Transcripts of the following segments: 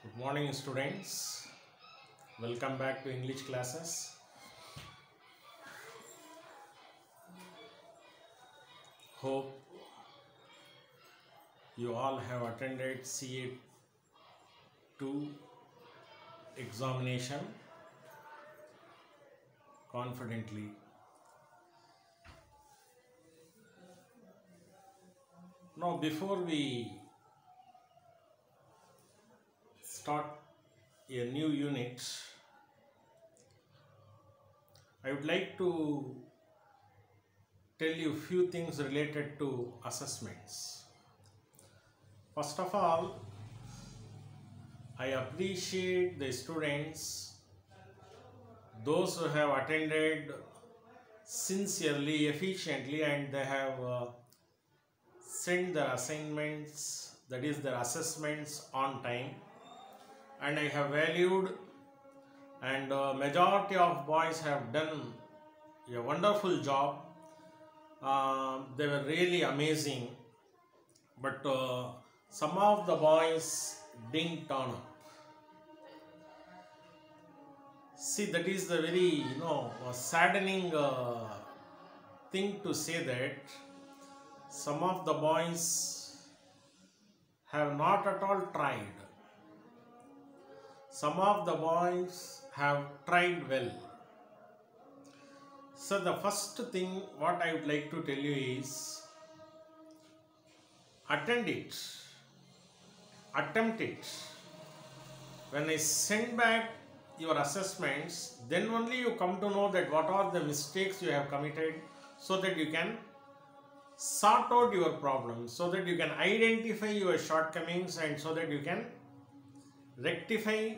Good morning, students. Welcome back to English classes. Hope you all have attended CA2 examination confidently. Now, before we start a new unit, I would like to tell you few things related to assessments. First of all, I appreciate the students, those who have attended sincerely, efficiently, and they have sent their assignments, that is their assessments, on time. And I have valued, and majority of boys have done a wonderful job. They were really amazing, but some of the boys didn't turn up. See, that is the very saddening thing to say, that some of the boys have not at all tried. Some of the boys have tried well. So the first thing what I would like to tell you is, attend it, attempt it. When I send back your assessments, then only you come to know that what are the mistakes you have committed, so that you can sort out your problems, so that you can identify your shortcomings, and so that you can rectify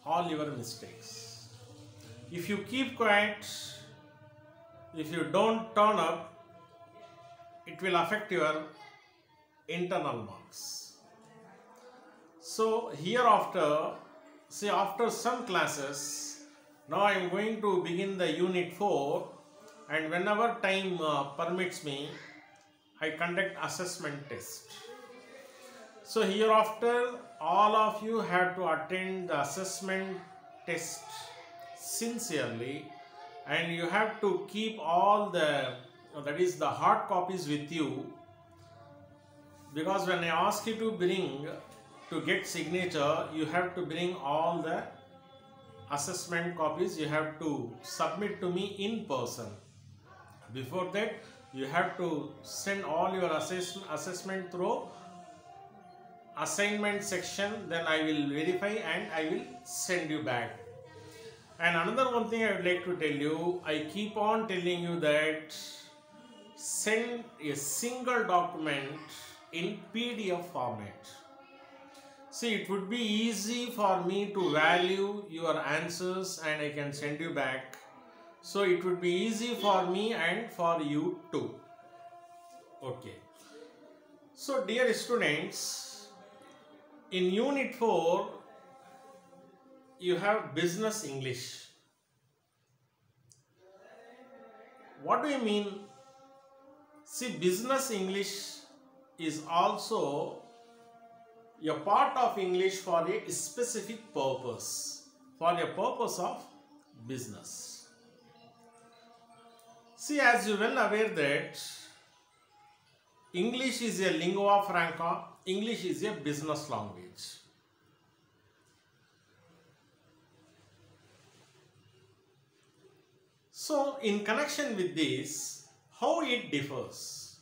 all your mistakes. If you keep quiet, if you don't turn up, it will affect your internal marks. So hereafter, see, after some classes, now I am going to begin the unit 4, and whenever time permits me, I conduct assessment test. So hereafter, all of you have to attend the assessment test sincerely, and you have to keep all the, that is the hard copies with you, because when I ask you to bring, to get signature, you have to bring all the assessment copies. You have to submit to me in person. Before that, you have to send all your assessment through assignment section. Then I will verify and I will send you back. And another one thing I would like to tell you, I keep on telling you that send a single document in PDF format. See, it would be easy for me to value your answers and I can send you back. So it would be easy for me and for you too. Okay. So dear students, in Unit 4, you have Business English. What do you mean? See, Business English is also a part of English for a specific purpose, for a purpose of business. See, as you well aware that English is a lingua franca, English is a business language. So, in connection with this, how it differs?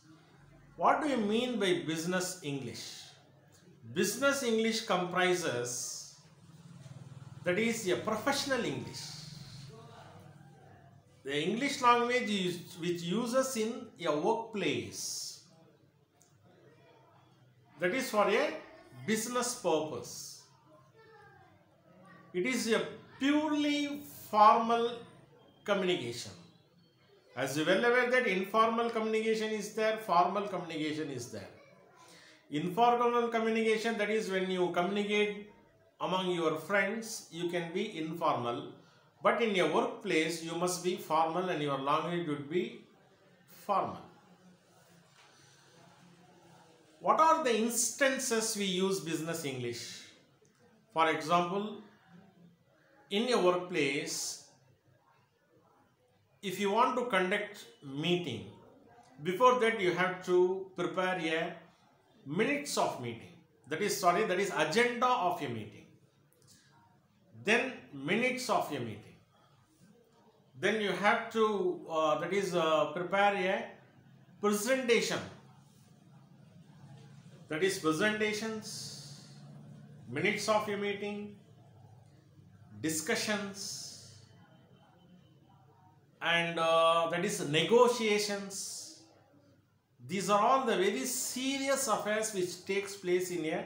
What do you mean by business English? Business English comprises, that is, a professional English. The English language which uses in a workplace, that is for a business purpose. It is a purely formal communication. As you well aware that informal communication is there, formal communication is there. Informal communication, that is when you communicate among your friends, you can be informal. But in your workplace, you must be formal and your language would be formal. What are the instances we use business English? For example, in your workplace, if you want to conduct meeting, before that you have to prepare a minutes of meeting. That is agenda of your meeting. Then minutes of your meeting. Then you have to prepare a presentation. That is presentations, minutes of your meeting, discussions, and that is negotiations. These are all the very serious affairs which takes place in a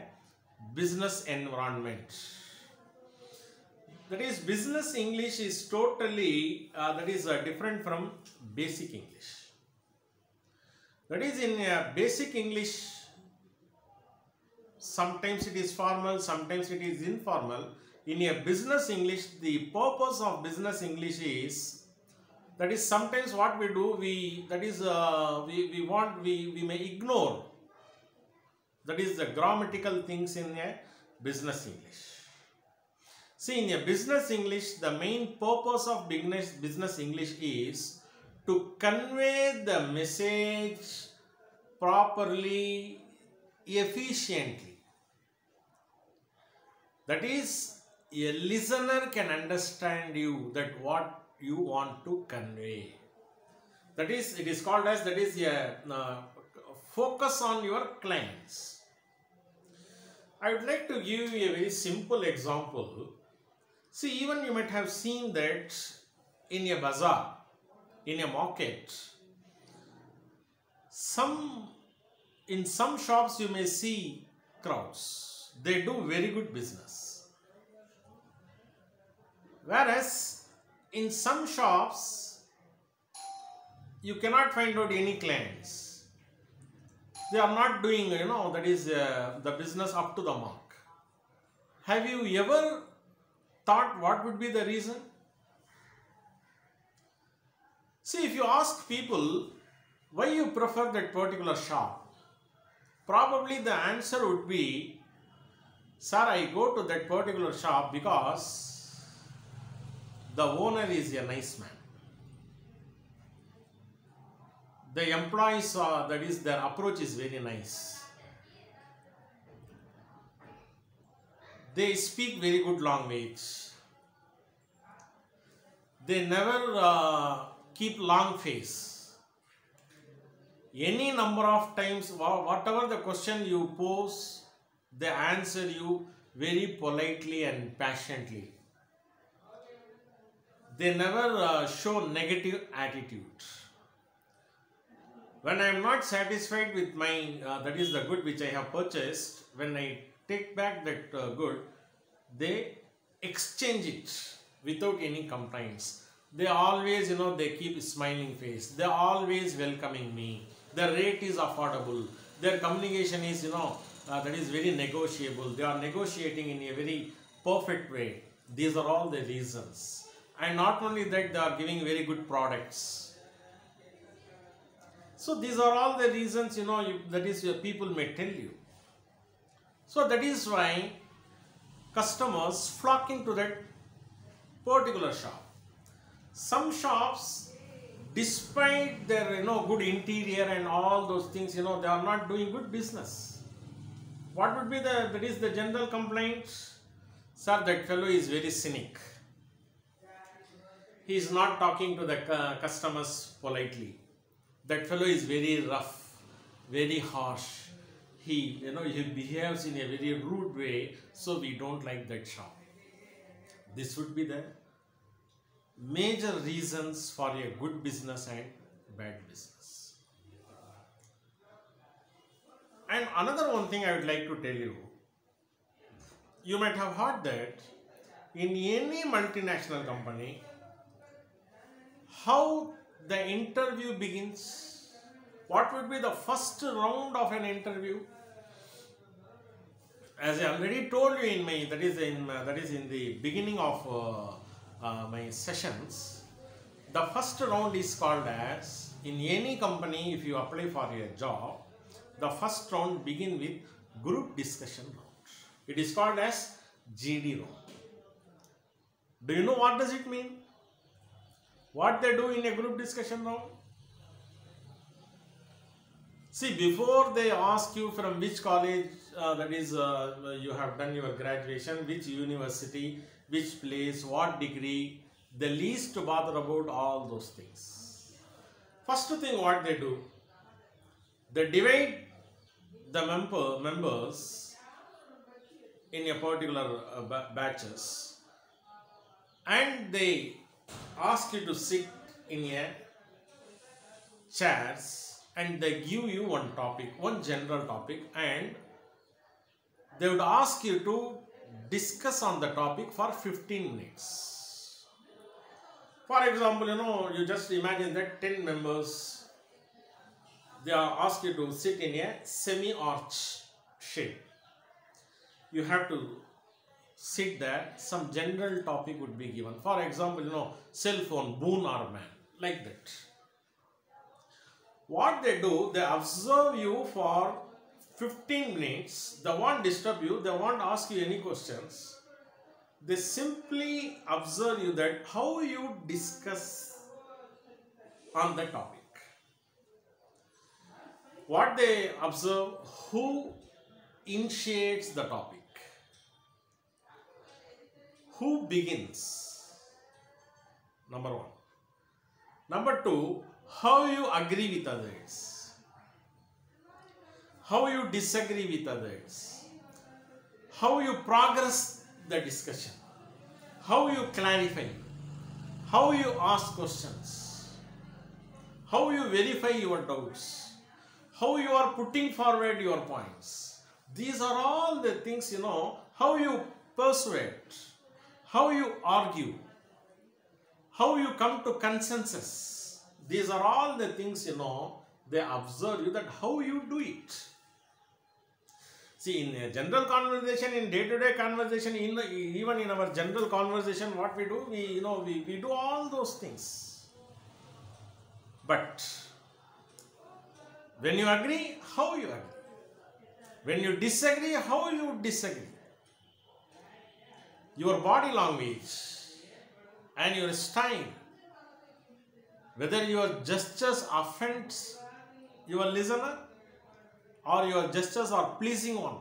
business environment. That is, business English is totally different from basic English. That is, in basic English, sometimes it is formal, sometimes it is informal. In a business English, the purpose of business English is, that is, sometimes what we do, we may ignore, that is, the grammatical things in a business English. See, in a business English, the main purpose of business English is to convey the message properly, efficiently. That is, a listener can understand you, that what you want to convey. That is, it is called as, that is a focus on your clients. I would like to give you a very simple example. See, even you might have seen that in a bazaar, in a market, in some shops you may see crowds. They do very good business. Whereas in some shops you cannot find out any clients. They are not doing, the business up to the mark. Have you ever thought what would be the reason? See, if you ask people why you prefer that particular shop, probably the answer would be, sir, I go to that particular shop because the owner is a nice man. The employees, their approach is very nice. They speak very good language. They never keep long face. Any number of times, whatever the question you pose, they answer you very politely and passionately. They never show negative attitude. When I am not satisfied with my, the good which I have purchased, when I take back that good, they exchange it without any complaints. They always, they keep smiling face. They are always welcoming me. The rate is affordable. Their communication is, very negotiable. They are negotiating in a very perfect way. These are all the reasons. And not only that, they are giving very good products. So these are all the reasons, people may tell you. So that is why customers flocking to that particular shop. Some shops, despite their good interior and all those things, they are not doing good business. What would be the general complaint? Sir, that fellow is very cynic. He is not talking to the customers politely. That fellow is very rough, very harsh. He behaves in a very rude way, so we don't like that shop. This would be the major reasons for a good business and bad business. And another one thing I would like to tell you, you might have heard that in any multinational company, how the interview begins. What would be the first round of an interview? As I already told you in my, that is in the beginning of my sessions, the first round is called as, in any company, if you apply for a job, the first round begin with group discussion round. It is called as GD room. Do you know what does it mean? What they do in a group discussion room? See, before they ask you from which college, you have done your graduation, which university, which place, what degree, the least to bother about all those things. First thing what they do, they divide the members in a particular batches, and they ask you to sit in a chairs, and they give you one topic, one general topic, and they would ask you to discuss on the topic for 15 minutes. For example, you just imagine that 10 members, they are asked you to sit in a semi-arch shape. You have to sit there, some general topic would be given. For example, cell phone, boon or man, like that. What they do, they observe you for 15 minutes, they won't disturb you, they won't ask you any questions. They simply observe you that how you discuss on the topic. What they observe, who initiates the topic, who begins, number one. Number two, how you agree with others, how you disagree with others, how you progress the discussion, how you clarify, how you ask questions, how you verify your doubts, how you are putting forward your points. These are all the things, how you persuade, how you argue, how you come to consensus. These are all the things, they observe you, that how you do it. See, in a general conversation, in day-to-day conversation, even in our general conversation, what we do, we do all those things. But when you agree, how you agree. When you disagree, how you disagree. Your body language and your style, whether your gestures offend your listener or your gestures are pleasing one.